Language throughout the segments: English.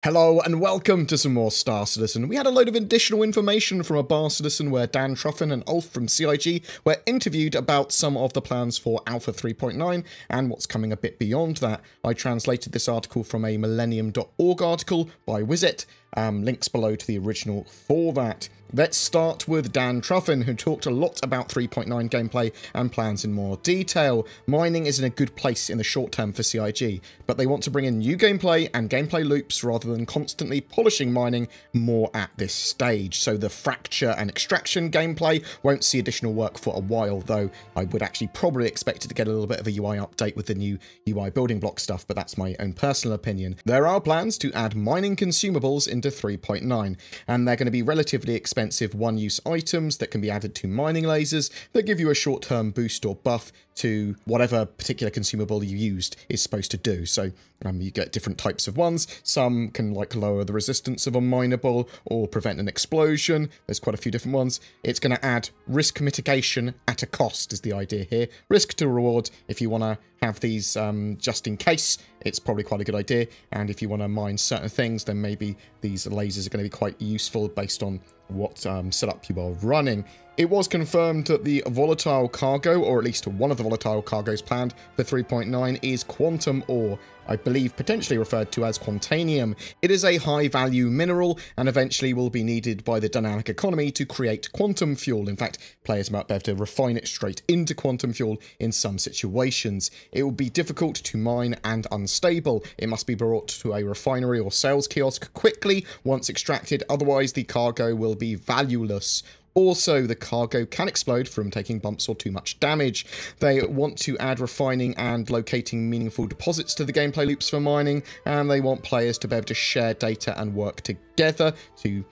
Hello and welcome to some more Star Citizen. We had a load of additional information from a Bar Citizen where Dan Truffin and Ulf from CIG were interviewed about some of the plans for Alpha 3.9 and what's coming a bit beyond that. I translated this article from a millennium.org article by Wizit. Links below to the original for that. Let's start with Dan Truffin, who talked a lot about 3.9 gameplay and plans in more detail. Mining is in a good place in the short term for CIG, but they want to bring in new gameplay and gameplay loops rather than constantly polishing mining more at this stage. So the fracture and extraction gameplay won't see additional work for a while, though I would actually probably expect it to get a little bit of a UI update with the new UI building block stuff, but that's my own personal opinion. There are plans to add mining consumables into 3.9, and they're going to be relatively expensive one-use items that can be added to mining lasers that give you a short-term boost or buff to whatever particular consumable you used is supposed to do. So you get different types of ones. Some can like lower the resistance of a mineable or prevent an explosion. There's quite a few different ones. It's going to add risk mitigation at a cost is the idea here. Risk to reward. If you want to have these just in case, it's probably quite a good idea. And if you want to mine certain things, then maybe these lasers are going to be quite useful based on what setup you are running. It was confirmed that the volatile cargo, or at least one of the volatile cargoes planned for 3.9, is quantum ore, I believe potentially referred to as quantanium. It is a high-value mineral and eventually will be needed by the dynamic economy to create quantum fuel. In fact, players might be able to refine it straight into quantum fuel in some situations. It will be difficult to mine and unstable. It must be brought to a refinery or sales kiosk quickly once extracted, otherwise the cargo will be valueless. Also, the cargo can explode from taking bumps or too much damage. They want to add refining and locating meaningful deposits to the gameplay loops for mining, and they want players to be able to share data and work together to,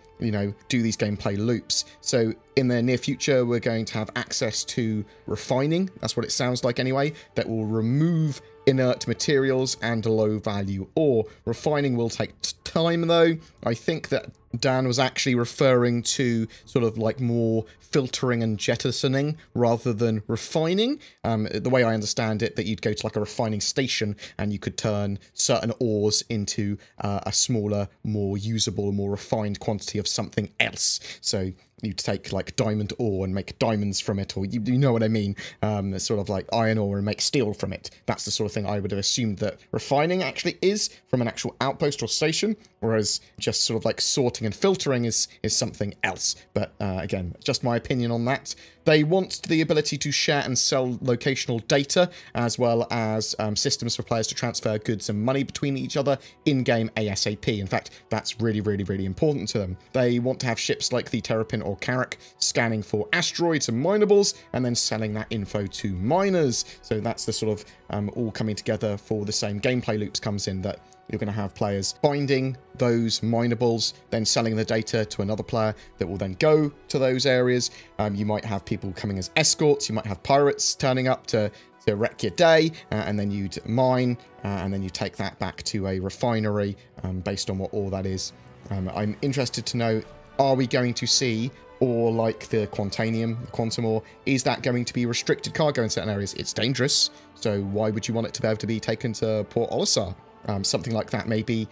do these gameplay loops. So in the near future, we're going to have access to refining. That's what it sounds like anyway. That will remove inert materials and low-value ore. Refining will take time, though. I think that Dan was actually referring to sort of like more filtering and jettisoning rather than refining. The way I understand it, that you'd go to like a refining station and you could turn certain ores into a smaller, more usable, more refined quantity of something else. So you take like diamond ore and make diamonds from it, or you know what I mean, sort of like iron ore and make steel from it. That's the sort of thing I would have assumed that refining actually is from an actual outpost or station, whereas just sort of like sorting and filtering is something else. But again, just my opinion on that. They want the ability to share and sell locational data, as well as systems for players to transfer goods and money between each other in-game ASAP. In fact, that's really, really, really important to them. They want to have ships like the Terrapin or Carrack scanning for asteroids and minables, and then selling that info to miners. So that's the sort of all coming together for the same gameplay loops comes in, that you're going to have players finding those minables, then selling the data to another player that will then go to those areas. You might have people coming as escorts. You might have pirates turning up to wreck your day, and then you'd mine, and then you take that back to a refinery based on what ore that is. I'm interested to know, are we going to see ore like the quantanium, the quantum ore? Is that going to be restricted cargo in certain areas? It's dangerous, so why would you want it to be able to be taken to Port Olisar? Something like that. Maybe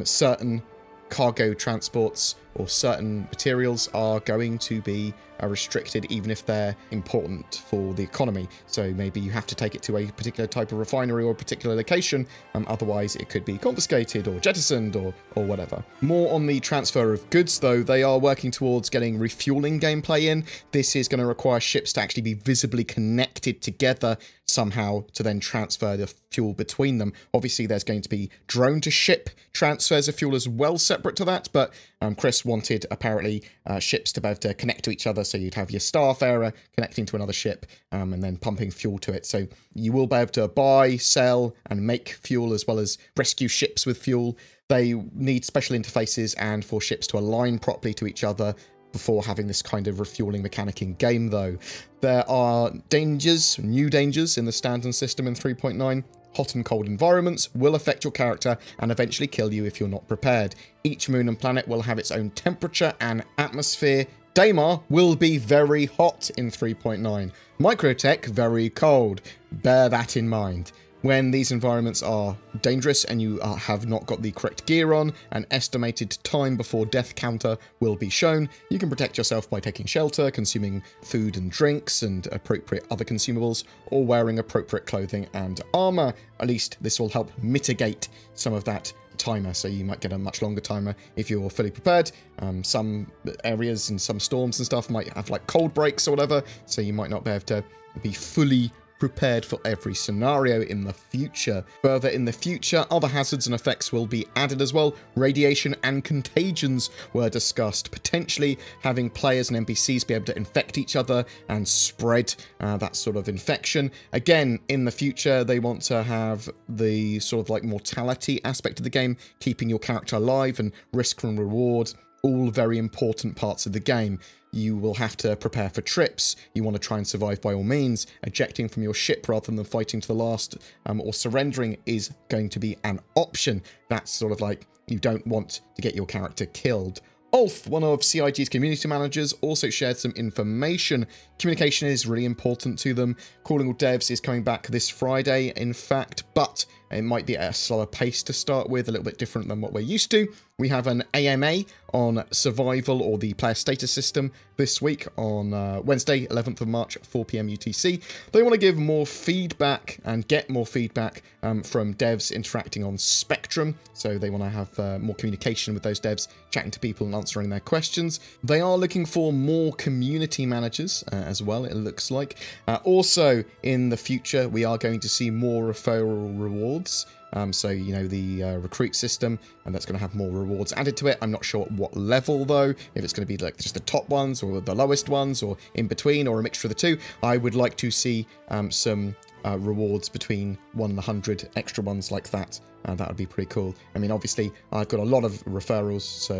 certain cargo transports or certain materials are going to be restricted even if they're important for the economy. So maybe you have to take it to a particular type of refinery or a particular location, otherwise it could be confiscated or jettisoned or whatever. More on the transfer of goods though, they are working towards getting refueling gameplay in. This is going to require ships to actually be visibly connected together somehow to then transfer the fuel between them. Obviously there's going to be drone to ship transfers of fuel as well separate to that, but Chris wanted apparently ships to be able to connect to each other, so you'd have your Starfarer connecting to another ship and then pumping fuel to it. So you will be able to buy, sell and make fuel as well as rescue ships with fuel. They need special interfaces and for ships to align properly to each other before having this kind of refueling mechanic in game though. There are dangers, new dangers in the stand-in system in 3.9. Hot and cold environments will affect your character and eventually kill you if you're not prepared. Each moon and planet will have its own temperature and atmosphere. Daymar will be very hot in 3.9. Microtech very cold. Bear that in mind. When these environments are dangerous and you have not got the correct gear on, an estimated time before death counter will be shown. You can protect yourself by taking shelter, consuming food and drinks and appropriate other consumables, or wearing appropriate clothing and armor. At least this will help mitigate some of that timer, so you might get a much longer timer if you're fully prepared. Some areas and some storms and stuff might have like cold breaks or whatever, so you might not be able to be fully prepared for every scenario in the future. Further in the future, other hazards and effects will be added as well. Radiation and contagions were discussed, potentially having players and NPCs be able to infect each other and spread that sort of infection. Again, in the future, they want to have the sort of like mortality aspect of the game, keeping your character alive, and risk and reward, all very important parts of the game. You will have to prepare for trips. You want to try and survive by all means. Ejecting from your ship rather than fighting to the last or surrendering is going to be an option. That's sort of like, you don't want to get your character killed. Ulf, one of CIG's community managers, also shared some information. Communication is really important to them. Calling all devs is coming back this Friday, in fact, but it might be at a slower pace to start with, a little bit different than what we're used to. We have an AMA on survival, or the player status system, this week on Wednesday, 11th of March, 4 PM UTC. They want to give more feedback and get more feedback from devs interacting on Spectrum. So they want to have more communication with those devs, chatting to people and answering their questions. They are looking for more community managers as well, it looks like. Also, in the future, we are going to see more referral rewards. So, you know, the recruit system, and that's going to have more rewards added to it. I'm not sure at what level, though, if it's going to be like just the top ones or the lowest ones or in between or a mixture of the two. I would like to see some rewards between 1 and 100 extra ones like that. That would be pretty cool. I mean, obviously, I've got a lot of referrals, so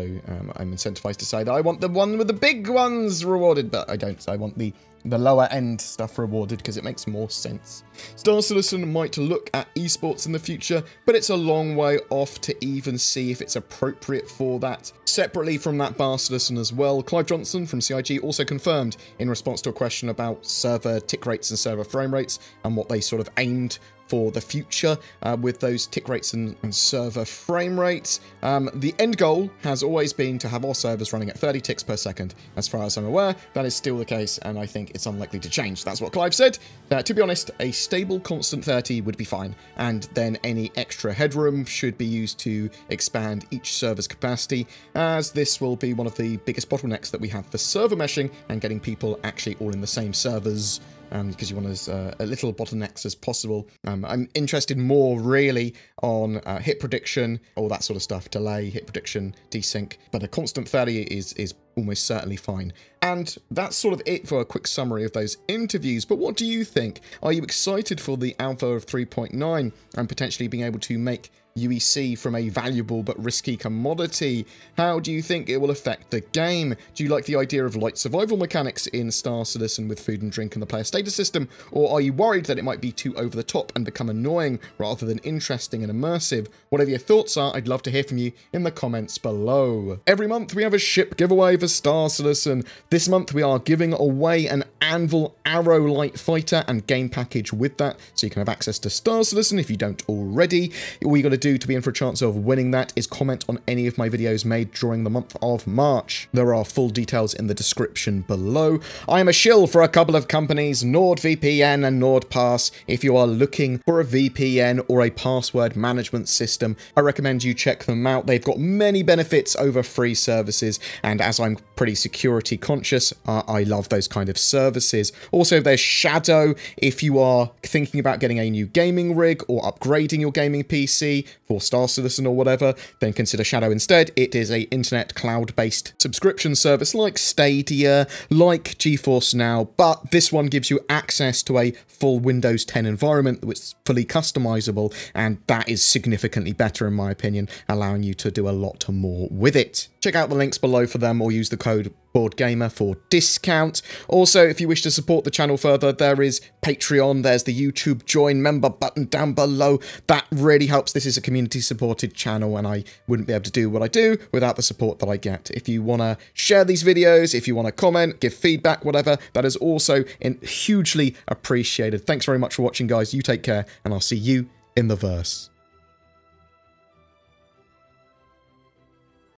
I'm incentivized to say that I want the one with the big ones rewarded, but I don't. I want the lower end stuff rewarded because it makes more sense. Star Citizen might look at esports in the future, but it's a long way off to even see if it's appropriate for that. Separately from that Bar Citizen as well, Clive Johnson from CIG also confirmed in response to a question about server tick rates and server frame rates and what they sort of aimed for the future with those tick rates and server frame rates. The end goal has always been to have our servers running at 30 ticks per second. As far as I'm aware, that is still the case, and I think it's unlikely to change. That's what Clive said. To be honest, a stable constant 30 would be fine, and then any extra headroom should be used to expand each server's capacity, as this will be one of the biggest bottlenecks that we have for server meshing and getting people actually all in the same servers. Because you want as little bottlenecks as possible. I'm interested more really on hit prediction, all that sort of stuff, delay, hit prediction, desync, but a constant 30 is almost certainly fine. And that's sort of it for a quick summary of those interviews, but what do you think? Are you excited for the alpha of 3.9 and potentially being able to make UEC from a valuable but risky commodity? How do you think it will affect the game? Do you like the idea of light survival mechanics in Star Citizen with food and drink and the player status system? Or are you worried that it might be too over the top and become annoying rather than interesting and immersive? Whatever your thoughts are, I'd love to hear from you in the comments below. Every month we have a ship giveaway for Star Citizen. This month we are giving away an Anvil Arrow Light Fighter and game package with that, so you can have access to Star Citizen if you don't already. All you got to do to be in for a chance of winning that is comment on any of my videos made during the month of March. There are full details in the description below. I am a shill for a couple of companies, NordVPN and NordPass. If you are looking for a VPN or a password management system, I recommend you check them out. They've got many benefits over free services, and as I'm pretty security conscious, I love those kind of services. Also, there's Shadow. If you are thinking about getting a new gaming rig or upgrading your gaming PC for Star Citizen or whatever, then consider Shadow instead. It is a internet cloud-based subscription service like Stadia, like GeForce Now, but this one gives you access to a full Windows 10 environment which is fully customizable, and that is significantly better in my opinion, allowing you to do a lot more with it. Check out the links below for them or use the code BoredGamer for discount. Also, if you wish to support the channel further, there is Patreon, there's the YouTube join member button down below. That really helps. This is a community supported channel and I wouldn't be able to do what I do without the support that I get. If you want to share these videos, if you want to comment, give feedback, whatever, that is also hugely appreciated. Thanks very much for watching, guys. You take care and I'll see you in the verse.